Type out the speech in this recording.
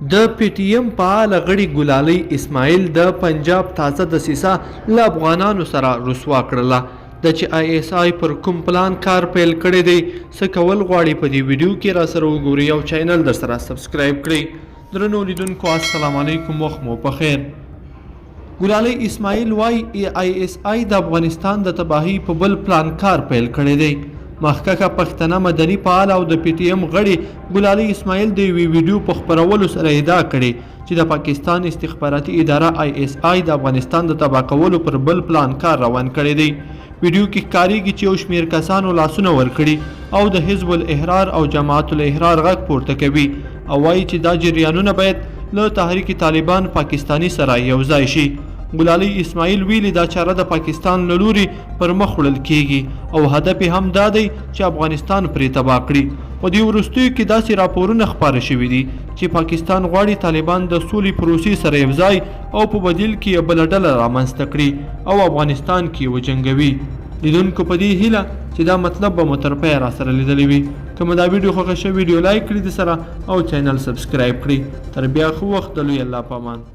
د پی ټی ایم فعال غړي ګلالۍ اسماعیل د پنجاب تازه دسیسه له افغانانو سره رسوا کړله د چې آی اس آی پر کوم پلان کار پیل کړی دی څه کول غواړي په دې ویډیو کې را سره وګورئ او چینل در سره سبسکرایب کړئ. درنو لیدونکو السلام علیکم، وخت مو پخیر. ګلالۍ اسماعیل وایي آی اس آی د افغانستان د تباهي په بل پلان کار پیل کړی دی. مخکښه پښتنه مدني فعال او د پی ټی ایم غړي ګلالۍ اسماعیل د یوې ویډیو په خپرولو سره ادعا کړې چې د پاکستان استخباراتي اداره آی اس آی د افغانستان د تباه کولو پر بل پلان کار روان کړی دی. ویډیو کې ښکارېږي چې یو شمېر کسانو لاسونه ورکړي او د حزب الاحرار او جماعت الاحرار غږ پورته کوي او وایي چې دا جریانونه باید له تحریک طالبان پاکستاني سره یو ځای شي. ګلالۍ اسماعیل ویلي دا چاره د پاکستان له لوري پر مخ وړل کیږي او هدف یې هم دا دی چې افغانستان پرې تباه کړي. په دې وروستیو کې داسې راپورونه خپاره شوي دي چې پاکستان غواړي طالبان د سولې پروسې سره یوځای او په بدیل کې یو بله ډله رامنځته کړي او افغانستان کې وجنګوي. لیدونکو په دې هیله چې دا مطلب به مو تر پایه را سره لیدلی وي. که مو دا ویډیو خوښه شوې ویډیو لایک کړئ د سره او چینل سبسکرایب کړئ. تر بیا ښه وخت، د لوی الله په امان.